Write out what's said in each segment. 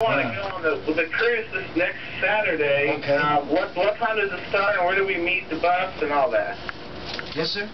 I want to go on the cruise this next Saturday. Okay. What time does it start, and where do we meet the bus and all that? Yes, sir.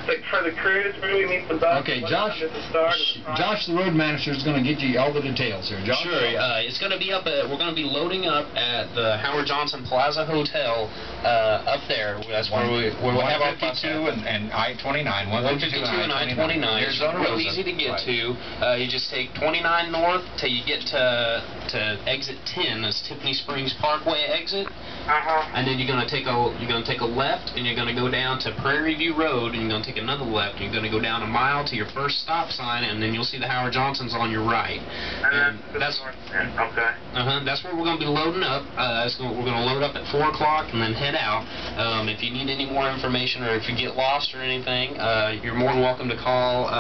For the cruise, where do we meet the bus? Okay, what Josh. Time does it start and the time? Josh, the road manager, is going to get you all the details here. Josh. Sure. It's going to be up at. We're going to be loading up at the Howard Johnson Plaza Hotel up there. That's where we'll have our bus and I-29. 152 and I-29. It's real easy to get to. You just take 29 north till you get to exit 10. That's Tiffany Springs Parkway exit. And then you're going to take a left, and you're going to go down to Prairie View Road, and you're going to take another left. You're going to go down a mile to your first stop sign, and then you'll see the Howard Johnsons on your right. And that's okay. That's where we're going to be loading up. We're going to load up at 4 o'clock and then head out. If you need any more information or if you get lost or anything, you're more than welcome to call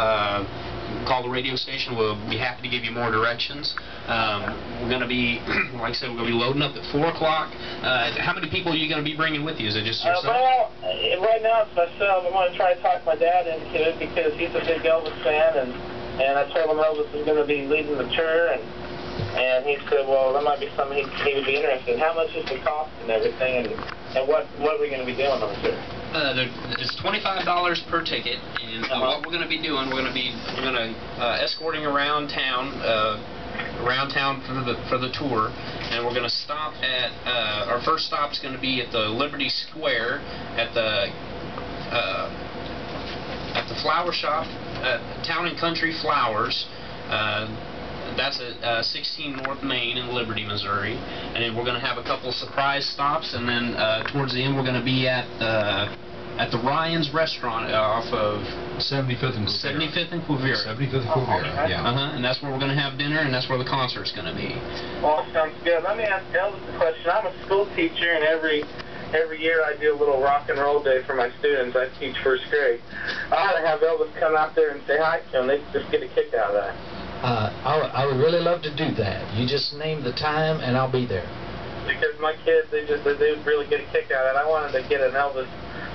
the radio station. We'll be happy to give you more directions. We're going to be, like I said, we're going to be loading up at 4 o'clock. How many people are you going to be bringing with you? Is it just yourself? Well, right now it's myself. I'm going to try to talk my dad into it because he's a big Elvis fan, and I told him Elvis is going to be leading the tour, and he said, well, that might be something he would be interested in. How much is the cost and everything, and what are we going to be doing on the tour? It's $25 per ticket, and what we're going to be doing, we're going to escorting around town for the tour, and we're going to stop at our first stop is going to be at the Liberty Square at the flower shop, Town and Country Flowers. That's at 16 North Main in Liberty, Missouri. And then we're going to have a couple surprise stops, and then towards the end we're going to be at the Ryan's Restaurant off of 75th and Quivira. 75th and Quivira, yeah. And that's where we're going to have dinner, and that's where the concert's going to be. Well, sounds good. Let me ask Elvis a question. I'm a school teacher, and every year I do a little rock and roll day for my students. I teach first grade. I ought to have Elvis come out there and say hi to them. They just get a kick out of that. I would really love to do that. You just name the time, and I'll be there. Because my kids, they would really get a kick out of it. I wanted to get an Elvis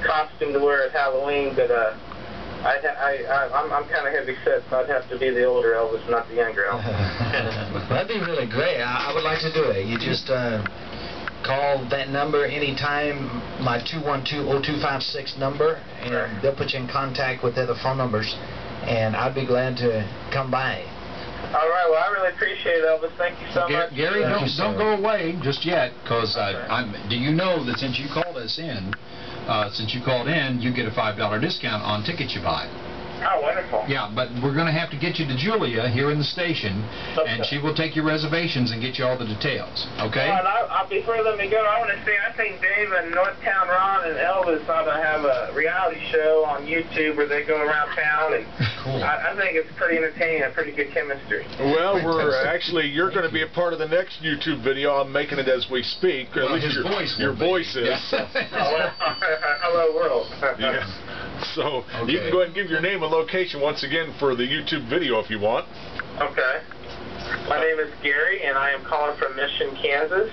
costume to wear at Halloween, but I'm kind of heavy set, so I'd have to be the older Elvis, not the younger Elvis. That'd be really great. I would like to do it. You just call that number anytime, my 212-0256 number, and they'll put you in contact with the other phone numbers, and I'd be glad to come by. All right, well, I really appreciate it, Elvis. Thank you so much. Gary, don't go away just yet, because do you know that since you called us in, you get a $5 discount on tickets you buy. Oh, wonderful. Yeah, but we're going to have to get you to Julia here in the station, and she will take your reservations and get you all the details, okay? Well, and before you let me go, I want to say I think Dave and Northtown Ron and Elvis ought to have a reality show on YouTube where they go around town, and cool. I think it's pretty entertaining and pretty good chemistry. Well, you're going to be a part of the next YouTube video. I'm making it as we speak. Well, at least your voice is. Yeah. Hello, world. Yeah. So you can go ahead and give your name and location once again for the YouTube video if you want. Okay. My name is Gary, and I am calling from Mission, Kansas.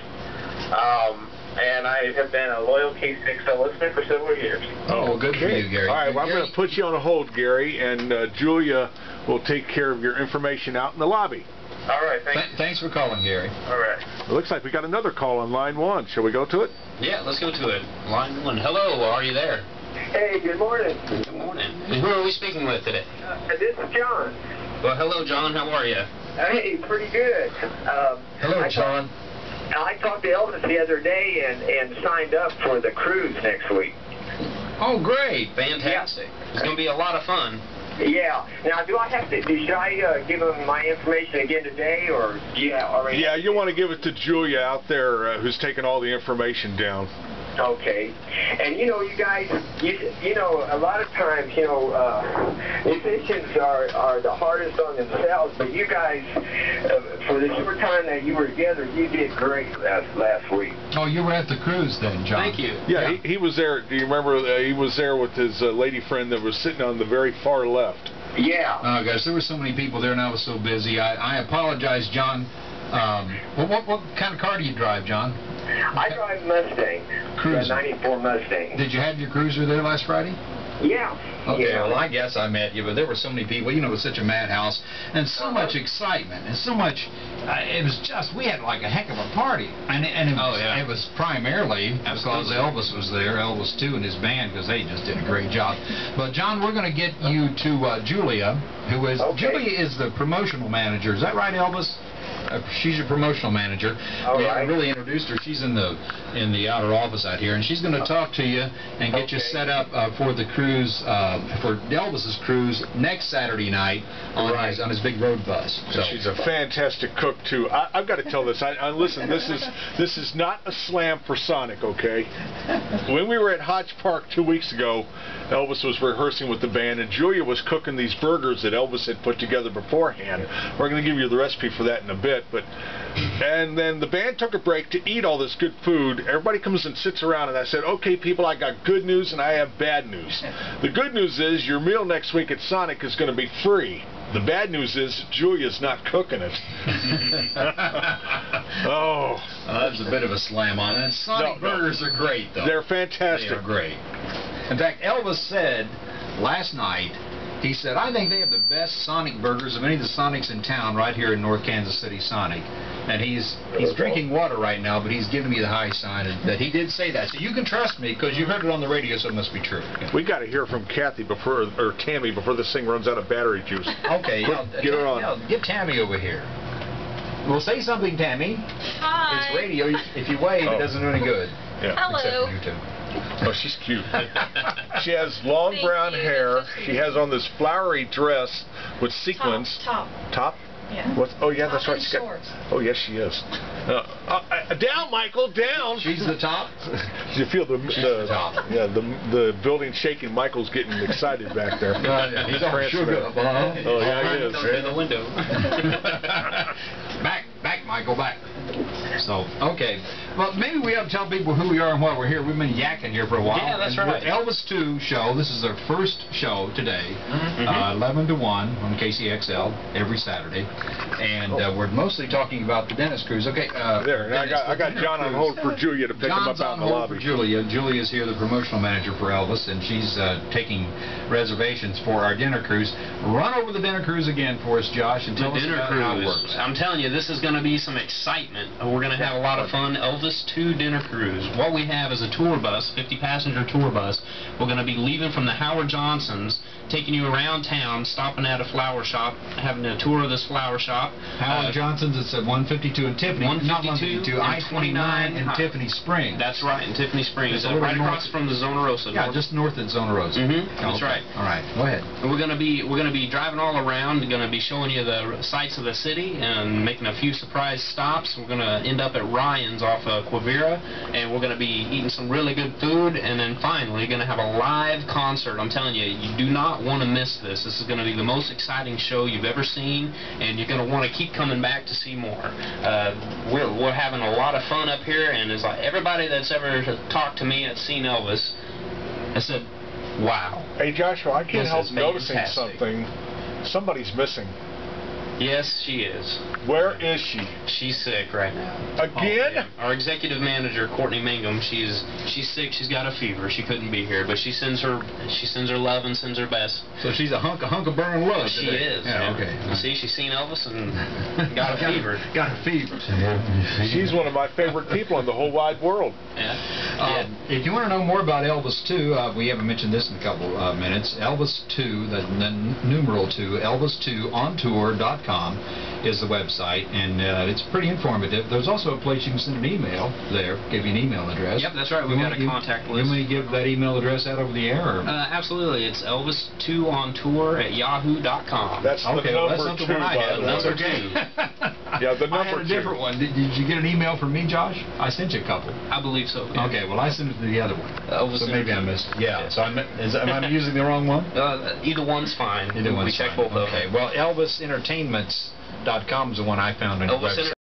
And I have been a loyal KCXL listener for several years. Oh, well, good for you, Gary. All right, well, I'm going to put you on a hold, Gary, and Julia will take care of your information out in the lobby. All right, thanks for calling, Gary. All right. It looks like we got another call on line 1. Shall we go to it? Yeah, let's go to it. Line 1. Hello, are you there? Hey, good morning. Good morning. And who are we speaking with today? This is John. Well, hello, John. How are you? Hey, pretty good. Hello, John. I talked to Elvis the other day and signed up for the cruise next week. Oh, great. Fantastic. Yeah. It's going to be a lot of fun. Yeah. Now, should I give him my information again today, or already? Yeah, you want to give it to Julia out there who's taking all the information down. Okay. And you guys, a lot of times, musicians are the hardest on themselves, but you guys, for the short time that you were together, you did great last week. Oh, you were at the cruise then, John. Thank you. Yeah, he was there. Do you remember? He was there with his lady friend that was sitting on the very far left. Yeah. Oh, gosh, there were so many people there, and I was so busy. I apologize, John. What kind of car do you drive, John? I drive Mustang. Cruiser. 94 Mustang. Did you have your cruiser there last Friday? Yeah. Okay, yeah. well, I guess I met you, but there were so many people, you know, it was such a madhouse, and so much excitement, and so much, it was just, we had like a heck of a party, and it was primarily because Elvis was there, Elvis II and his band, because they just did a great job. But John, we're going to get you to Julia, who is, Julia is the promotional manager, is that right, Elvis? She's your promotional manager. We haven't really introduced her. She's in the outer office out here, and she's going to talk to you and get you set up for the cruise, for Elvis's cruise next Saturday night on his big road bus. So she's a fantastic cook too. I've got to tell this. Listen, this is not a slam for Sonic, okay? When we were at Hodge Park 2 weeks ago, Elvis was rehearsing with the band, and Julia was cooking these burgers that Elvis had put together beforehand. We're going to give you the recipe for that in a bit, and then the band took a break to eat all this good food. Everybody comes and sits around, and I said, okay, people, I got good news and I have bad news. The good news is your meal next week at Sonic is going to be free. The bad news is Julia's not cooking it. That's a bit of a slam on it. Sonic burgers are great, though. They're fantastic. They are great. In fact, Elvis said last night, he said, I think they have the best Sonic burgers of any of the Sonics in town right here in North Kansas City Sonic. And he's drinking water right now, but he's giving me the high sign that he did say that. So you can trust me because you heard it on the radio, so it must be true. We got to hear from Kathy or Tammy before this thing runs out of battery juice. Okay, get her on. Get Tammy over here. Well, say something, Tammy. Hi. It's radio. If you wave, it doesn't do any good. Yeah. Hello. Except for you two. Oh, she's cute. She has long brown hair. She has on this flowery dress with sequins. Top. Top? Yeah. Oh, yeah, that's right. Shorts. Oh, yes, she is. Down, Michael, down. She's the top. You feel the top. Yeah, the building shaking. Michael's getting excited back there. He's on sugar. Oh, yeah, he is. Right in the window. Back, Michael, back. So, okay. Well, maybe we ought to tell people who we are and why we're here. We've been yakking here for a while. Yeah, that's right. Elvis II show. This is our first show today, 11 to 1 on KCXL every Saturday, and we're mostly talking about the Dennis cruise. Okay. There. I got John on hold for Julia to pick him up out in the lobby. For Julia. Julia's here, the promotional manager for Elvis, and she's taking reservations for our dinner cruise. Run over the dinner cruise again for us, Josh, and tell us about how it works. I'm telling you, this is going to be some excitement. We're going to have a lot of fun. Elvis II dinner cruise. What we have is a tour bus, 50-passenger tour bus. We're going to be leaving from the Howard Johnsons, taking you around town, stopping at a flower shop, having a tour of this flower shop. Howard Johnson's, it's at 152 in Tiffany. 152 I-29 in Tiffany Springs. That's right, in Tiffany Springs. Right across from the Zona Rosa. Yeah, just north of Zona Rosa. That's right. All right, go ahead. And we're going to be driving all around. We're going to be showing you the sights of the city and making a few surprise stops. We're going to end up at Ryan's off of Quivira, and we're going to be eating some really good food, and then finally going to have a live concert. I'm telling you, you do not want to miss this. This is going to be the most exciting show you've ever seen, and you're going to want to keep coming back to see more. We're having a lot of fun up here, and it's like everybody that's ever talked to me that's seen Elvis, I said, wow. Hey, Joshua, I can't help noticing fantastic. something. Somebody's missing. Yes, she is. Where is she? She's sick right now. Again? Our executive manager, Courtney Mangum, she's sick. She's got a fever. She couldn't be here, but she sends her love and sends her best. So she's a hunk of burning love. She is. Yeah, okay. You see, she's seen Elvis and got a fever. Got a fever. She's one of my favorite people in the whole wide world. Yeah. If you want to know more about Elvis II, we haven't mentioned this in a couple minutes. Elvis II, the numeral 2, Elvis2ontour.com is the website, and it's pretty informative. There's also a place you can send an email there, give you an email address. Yep, that's right. We've got a contact list. You want me to give that email address out over the air? Or? Absolutely. It's Elvis2ontour@yahoo.com. That's the number that's not the 2, one I had. by the way. That's okay. Yeah, the number I had a 2. different one. Did you get an email from me, Josh? I sent you a couple. I believe so. Yeah. Okay, well, I sent it to the other one. Elvis So maybe I missed it. Yeah. So am I using the wrong one? Either one's fine. Either one's we check fine. both of them. Okay. Well, ElvisEntertainments.com is the one I found on the website.